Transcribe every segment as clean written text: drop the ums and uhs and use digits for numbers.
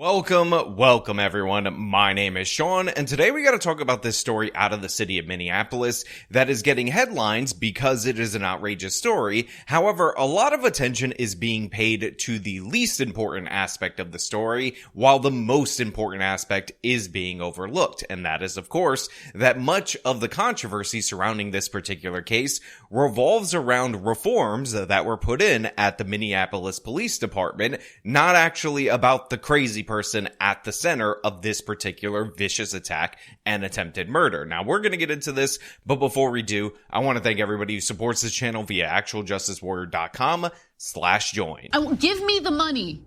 Welcome everyone. My name is Sean, and today we got to talk about this story out of the city of Minneapolis that is getting headlines because it is an outrageous story. However, a lot of attention is being paid to the least important aspect of the story, while the most important aspect is being overlooked. And that is, of course, that much of the controversy surrounding this particular case revolves around reforms that were put in at the Minneapolis Police Department, not actually about the crazy person at the center of this particular vicious attack and attempted murder. Now, we're going to get into this, but before we do, I want to thank everybody who supports this channel via actualjusticewarrior.com/join. Give me the money.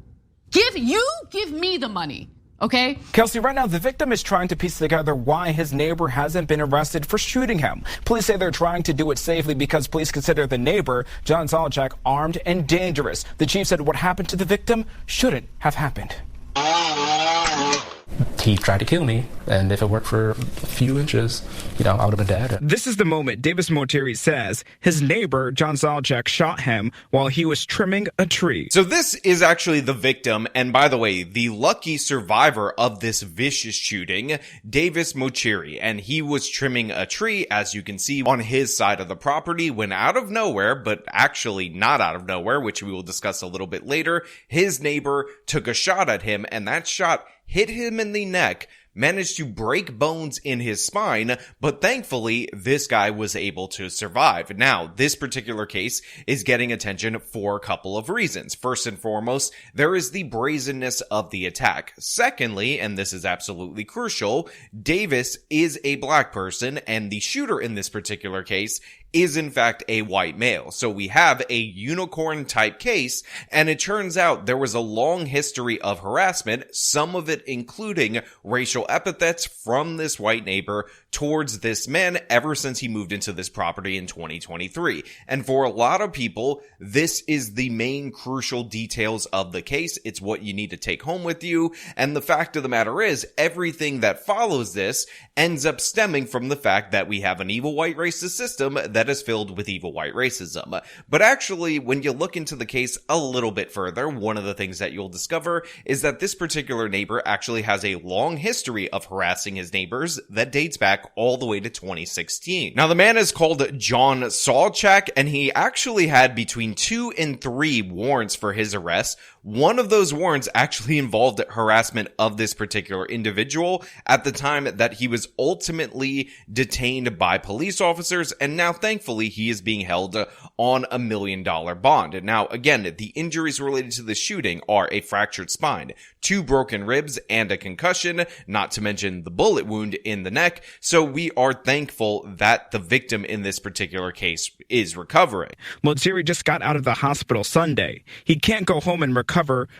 Give me the money. Okay? Kelsey, right now, the victim is trying to piece together why his neighbor hasn't been arrested for shooting him. Police say they're trying to do it safely because police consider the neighbor, John Zolchak, armed and dangerous. The chief said what happened to the victim shouldn't have happened. He tried to kill me, and if it worked for a few inches, I would have been dead. This is the moment Davis Moteri says his neighbor, John Zolchak, shot him while he was trimming a tree. So this is actually the victim, and by the way, the lucky survivor of this vicious shooting, Davis Moteri, and he was trimming a tree, as you can see, on his side of the property when out of nowhere, but actually not out of nowhere, which we will discuss a little bit later, his neighbor took a shot at him, and that shot hit him in the neck, managed to break bones in his spine, but thankfully, this guy was able to survive. Now, this particular case is getting attention for a couple of reasons. First and foremost, there is the brazenness of the attack. Secondly, and this is absolutely crucial, Davis is a black person, and the shooter in this particular case is in fact a white male. So we have a unicorn type case, and it turns out there was a long history of harassment, some of it including racial epithets from this white neighbor towards this man ever since he moved into this property in 2023. And for a lot of people, this is the main crucial details of the case. It's what you need to take home with you. And the fact of the matter is, everything that follows this ends up stemming from the fact that we have an evil white racist system that is filled with evil white racism. But actually, when you look into the case a little bit further, one of the things that you'll discover is that this particular neighbor actually has a long history of harassing his neighbors that dates back all the way to 2016. Now, the man is called John Zolchak, and he actually had between 2 and 3 warrants for his arrest. One of those warrants actually involved harassment of this particular individual at the time that he was ultimately detained by police officers, and now thankfully he is being held on $1 million bond. And now, again, the injuries related to the shooting are a fractured spine, 2 broken ribs, and a concussion, not to mention the bullet wound in the neck. So we are thankful that the victim in this particular case is recovering. Moteri just got out of the hospital Sunday. He can't go home and recover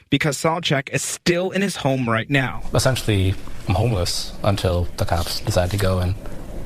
because Zolchak is still in his home right now. Essentially, I'm homeless until the cops decide to go and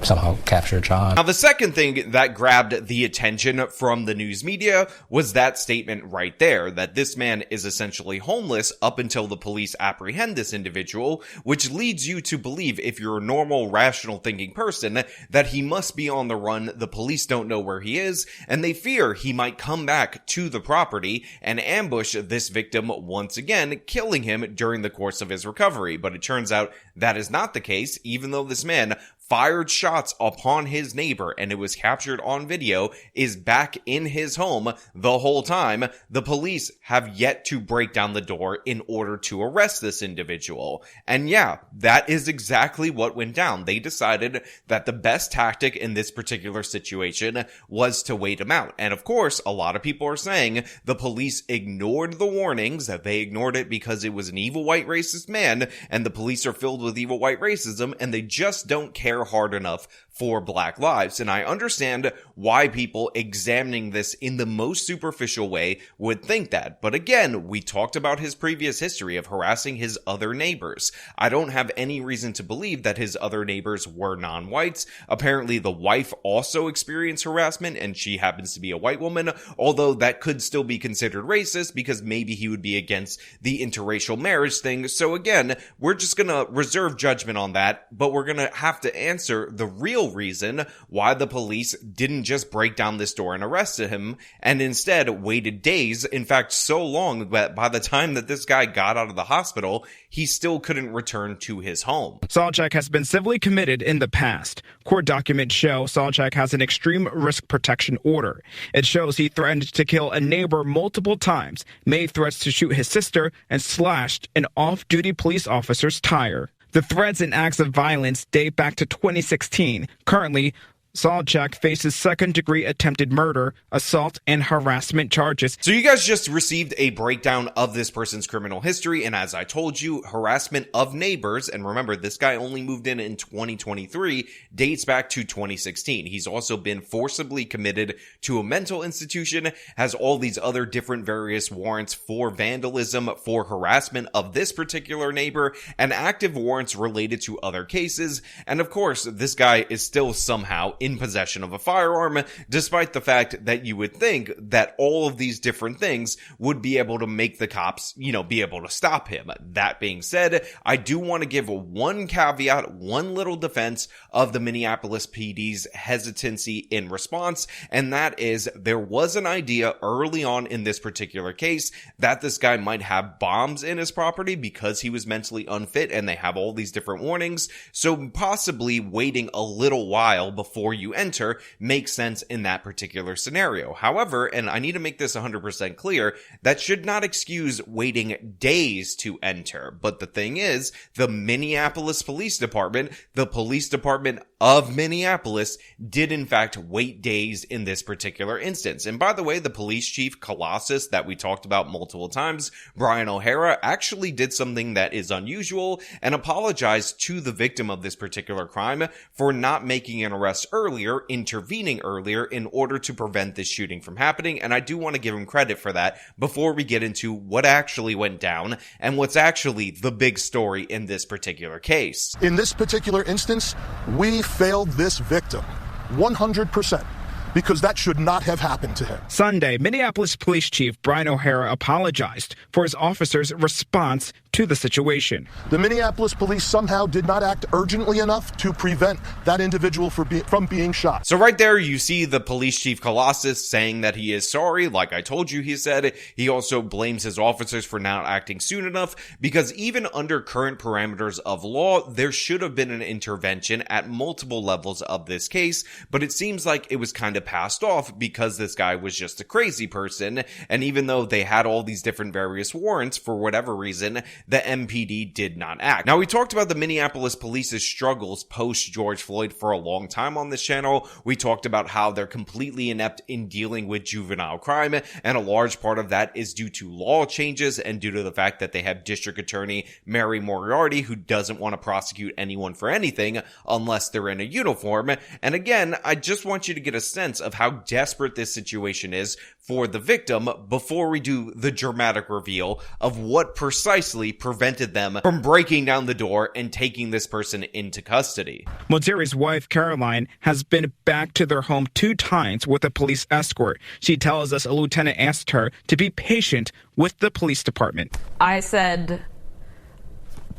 somehow capture John. Now, the second thing that grabbed the attention from the news media was that statement right there, that this man is essentially homeless up until the police apprehend this individual, which leads you to believe, if you're a normal, rational thinking person, that he must be on the run, the police don't know where he is, and they fear he might come back to the property and ambush this victim once again, killing him during the course of his recovery. But it turns out that is not the case, even though this man fired shots upon his neighbor, and it was captured on video, is back in his home the whole time. The police have yet to break down the door in order to arrest this individual. And yeah, that is exactly what went down. They decided that the best tactic in this particular situation was to wait him out. And of course, a lot of people are saying the police ignored the warnings, that they ignored it because it was an evil white racist man, and the police are filled with evil white racism, and they just don't care hard enough for black lives. And I understand why people examining this in the most superficial way would think that. But again, we talked about his previous history of harassing his other neighbors. I don't have any reason to believe that his other neighbors were non-whites. Apparently, the wife also experienced harassment, and she happens to be a white woman, although that could still be considered racist because maybe he would be against the interracial marriage thing. So again, we're just gonna reserve judgment on that, but we're gonna have to answer the real reason why the police didn't just break down this door and arrest him, and instead waited days, in fact so long that by the time that this guy got out of the hospital, he still couldn't return to his home. Solchak has been civilly committed in the past. Court documents show Solchak has an extreme risk protection order. It shows he threatened to kill a neighbor multiple times, made threats to shoot his sister, and slashed an off-duty police officer's tire. The threats and acts of violence date back to 2016. Currently, Solchak faces second-degree attempted murder, assault, and harassment charges. So you guys just received a breakdown of this person's criminal history, and as I told you, harassment of neighbors, and remember, this guy only moved in 2023, dates back to 2016. He's also been forcibly committed to a mental institution, has all these other different various warrants for vandalism, for harassment of this particular neighbor, and active warrants related to other cases, and of course, this guy is still somehow in possession of a firearm, despite the fact that you would think that all of these different things would be able to make the cops, be able to stop him. That being said, I do want to give one caveat, one little defense of the Minneapolis PD's hesitancy in response, and that is there was an idea early on in this particular case that this guy might have bombs in his property because he was mentally unfit and they have all these different warnings, so possibly waiting a little while before you enter makes sense in that particular scenario. However, and I need to make this 100% clear, that should not excuse waiting days to enter. But the thing is, the Minneapolis Police Department, the police department of Minneapolis, did in fact wait days in this particular instance. And by the way, the police chief Colossus that we talked about multiple times, Brian O'Hara, actually did something that is unusual and apologized to the victim of this particular crime for not making an arrest earlier, intervening earlier in order to prevent this shooting from happening, and I do want to give him credit for that before we get into what actually went down and what's actually the big story in this particular case. In this particular instance, we failed this victim 100%. Because that should not have happened to him. Sunday, Minneapolis Police Chief Brian O'Hara apologized for his officers' response to the situation. The Minneapolis police somehow did not act urgently enough to prevent that individual from being shot. So right there, you see the police chief Colossus saying that he is sorry. Like I told you, he said. He also blames his officers for not acting soon enough because even under current parameters of law, there should have been an intervention at multiple levels of this case, but it seems like it was kind of passed off because this guy was just a crazy person, and even though they had all these different various warrants, for whatever reason, the MPD did not act. Now, we talked about the Minneapolis police's struggles post George Floyd for a long time on this channel. We talked about how they're completely inept in dealing with juvenile crime, and a large part of that is due to law changes and due to the fact that they have District Attorney Mary Moriarty, who doesn't want to prosecute anyone for anything unless they're in a uniform. And again, I just want you to get a sense of how desperate this situation is for the victim before we do the dramatic reveal of what precisely prevented them from breaking down the door and taking this person into custody. Moteri's wife, Caroline, has been back to their home 2 times with a police escort. She tells us a lieutenant asked her to be patient with the police department. I said,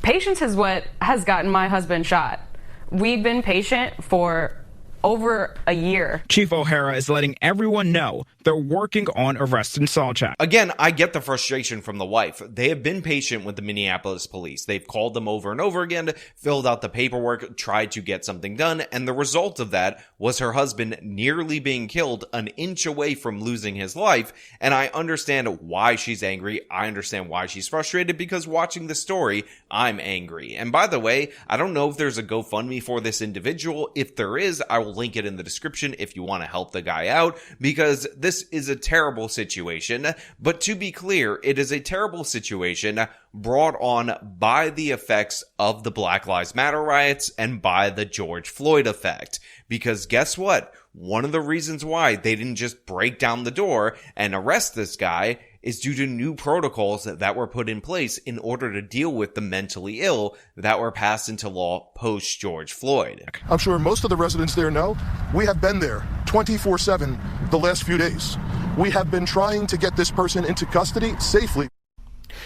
patience is what has gotten my husband shot. We've been patient for over a year. Chief O'Hara is letting everyone know they're working on arresting Solchak. Again, I get the frustration from the wife. They have been patient with the Minneapolis police. They've called them over and over again, filled out the paperwork, tried to get something done, and the result of that was her husband nearly being killed an inch away from losing his life. And I understand why she's angry. I understand why she's frustrated, because watching the story, I'm angry. And by the way, I don't know if there's a GoFundMe for this individual. If there is, I will link it in the description if you want to help the guy out, because this is a terrible situation. But to be clear, it is a terrible situation brought on by the effects of the Black Lives Matter riots and by the George Floyd effect. Because guess what? One of the reasons why they didn't just break down the door and arrest this guy is due to new protocols that were put in place in order to deal with the mentally ill that were passed into law post George Floyd. I'm sure most of the residents there know we have been there 24/7 the last few days. We have been trying to get this person into custody safely.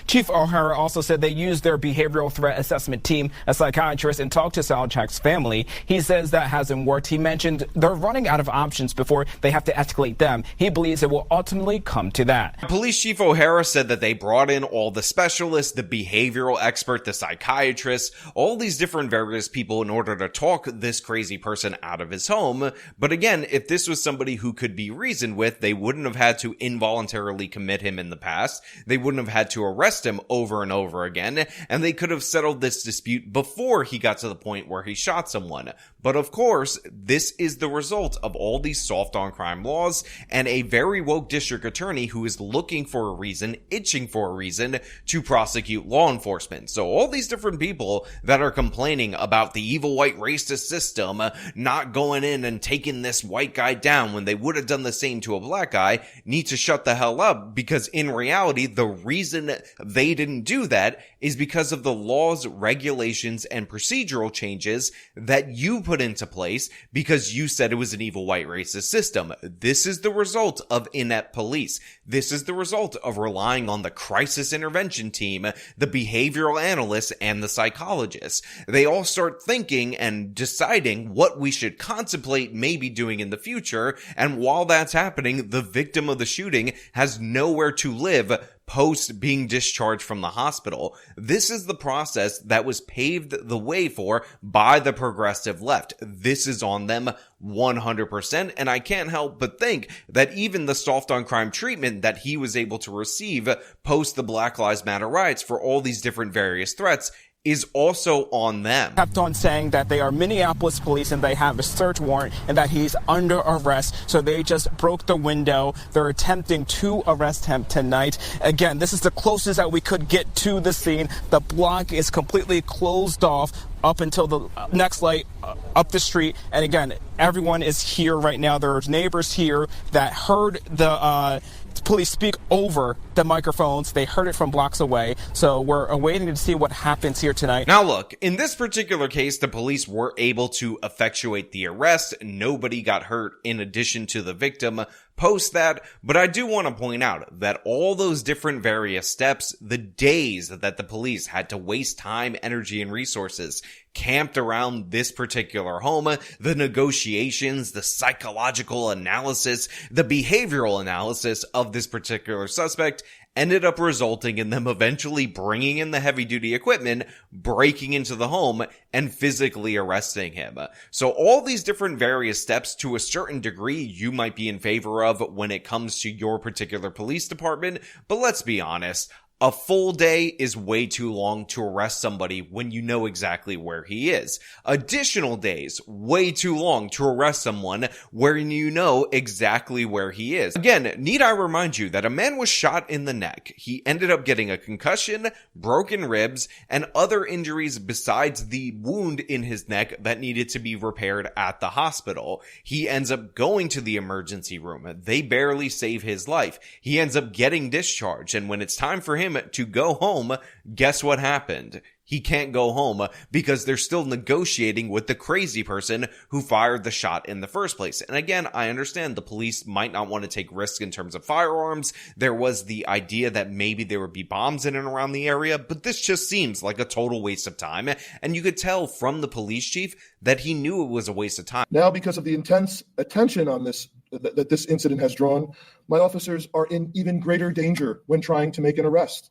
Chief O'Hara also said they used their behavioral threat assessment team, a psychiatrist, and talked to Salchak's family. He says that hasn't worked. He mentioned they're running out of options before they have to escalate them. He believes it will ultimately come to that. Police Chief O'Hara said that they brought in all the specialists, the behavioral expert, the psychiatrist, all these different various people in order to talk this crazy person out of his home. But again, if this was somebody who could be reasoned with, they wouldn't have had to involuntarily commit him in the past. They wouldn't have had to arrest him over and over again, and they could have settled this dispute before he got to the point where he shot someone. But of course, this is the result of all these soft on crime laws and a very woke district attorney who is looking for a reason, itching for a reason to prosecute law enforcement. So all these different people that are complaining about the evil white racist system not going in and taking this white guy down when they would have done the same to a black guy need to shut the hell up, because in reality, the reason they didn't do that is because of the laws, regulations, and procedural changes that you put into place because you said it was an evil white racist system. This is the result of inept police. This is the result of relying on the crisis intervention team, the behavioral analysts, and the psychologists. They all start thinking and deciding what we should contemplate maybe doing in the future, and while that's happening, the victim of the shooting has nowhere to live post being discharged from the hospital. This is the process that was paved the way for by the progressive left. This is on them 100%, and I can't help but think that even the soft on crime treatment that he was able to receive post the Black Lives Matter riots for all these different various threats is also on them. Kept on saying that they are Minneapolis police and they have a search warrant and that he's under arrest. So they just broke the window. They're attempting to arrest him tonight. Again, this is the closest that we could get to the scene. The block is completely closed off up until the next light up the street. And again, everyone is here right now. There's neighbors here that heard the police speak over the microphones. They heard it from blocks away. So we're awaiting to see what happens here tonight. Now look, in this particular case, the police were able to effectuate the arrest. Nobody got hurt in addition to the victim post that, but I do want to point out that all those different various steps, the days that the police had to waste time, energy, and resources camped around this particular home, the negotiations, the psychological analysis, the behavioral analysis of this particular suspect ended up resulting in them eventually bringing in the heavy-duty equipment, breaking into the home, and physically arresting him. So all these different various steps, to a certain degree, you might be in favor of when it comes to your particular police department, but let's be honest, a full day is way too long to arrest somebody when you know exactly where he is. Additional days, way too long to arrest someone where you know exactly where he is. Again, need I remind you that a man was shot in the neck. He ended up getting a concussion, broken ribs, and other injuries besides the wound in his neck that needed to be repaired at the hospital. He ends up going to the emergency room. They barely save his life. He ends up getting discharged, and when it's time for him to go home, guess what happened? He can't go home because they're still negotiating with the crazy person who fired the shot in the first place. And again, I understand the police might not want to take risks in terms of firearms. There was the idea that maybe there would be bombs in and around the area, but this just seems like a total waste of time. And you could tell from the police chief that he knew it was a waste of time. Now, because of the intense attention on this that this incident has drawn, my officers are in even greater danger when trying to make an arrest.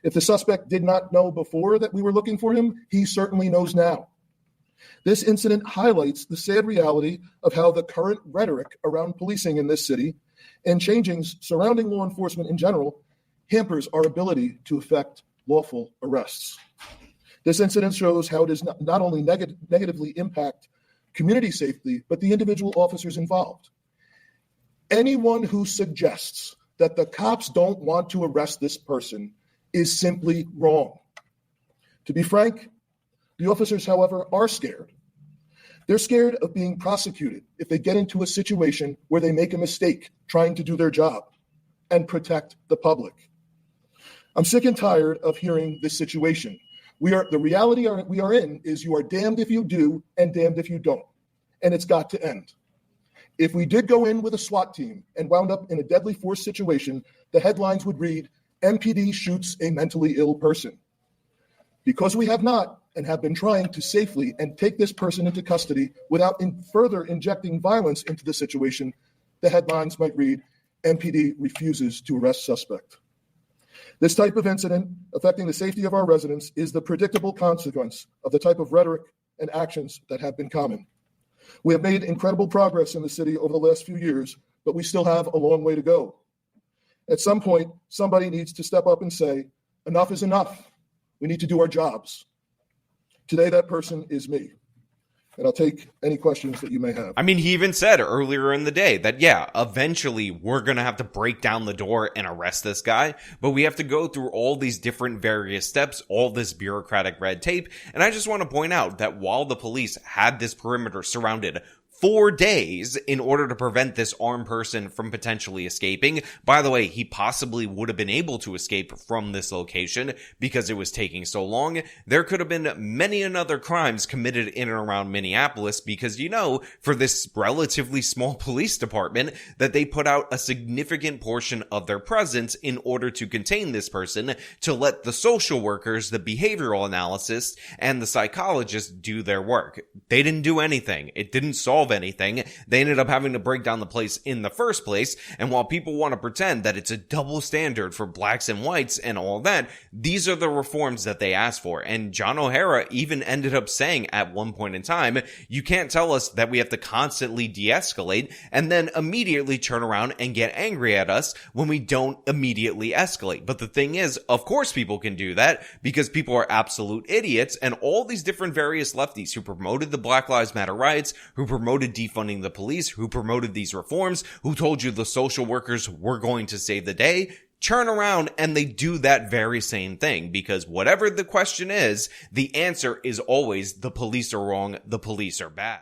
If the suspect did not know before that we were looking for him, he certainly knows now. This incident highlights the sad reality of how the current rhetoric around policing in this city and changings surrounding law enforcement in general hampers our ability to effect lawful arrests. This incident shows how it does not only negatively impact community safety, but the individual officers involved. Anyone who suggests that the cops don't want to arrest this person is simply wrong. To be frank, the officers, however, are scared. They're scared of being prosecuted if they get into a situation where they make a mistake trying to do their job and protect the public. I'm sick and tired of hearing this situation. The reality we are in is you are damned if you do and damned if you don't. And it's got to end. If we did go in with a SWAT team and wound up in a deadly force situation, the headlines would read, MPD shoots a mentally ill person. Because we have not and have been trying to safely and take this person into custody without further injecting violence into the situation, the headlines might read, MPD refuses to arrest suspect. This type of incident affecting the safety of our residents is the predictable consequence of the type of rhetoric and actions that have been common. We have made incredible progress in the city over the last few years, but we still have a long way to go. At some point, somebody needs to step up and say, enough is enough. We need to do our jobs. Today, that person is me. And I'll take any questions that you may have. I mean, he even said earlier in the day that, yeah, eventually we're going to have to break down the door and arrest this guy, but we have to go through all these different various steps, all this bureaucratic red tape. And I just want to point out that while the police had this perimeter surrounded 4 days in order to prevent this armed person from potentially escaping. By the way, he possibly would have been able to escape from this location because it was taking so long. There could have been many another crimes committed in and around Minneapolis because, you know, for this relatively small police department, that they put out a significant portion of their presence in order to contain this person, to let the social workers, the behavioral analysts, and the psychologists do their work. They didn't do anything. It didn't solve anything. They ended up having to break down the place in the first place. And while people want to pretend that it's a double standard for blacks and whites and all that, these are the reforms that they asked for. And John O'Hara even ended up saying at one point in time, you can't tell us that we have to constantly de-escalate and then immediately turn around and get angry at us when we don't immediately escalate. But the thing is, of course people can do that because people are absolute idiots, and all these different various lefties who promoted the Black Lives Matter riots, who promoted defunding the police, who promoted these reforms, who told you the social workers were going to save the day, turn around and they do that very same thing, because whatever the question is, the answer is always the police are wrong, the police are bad.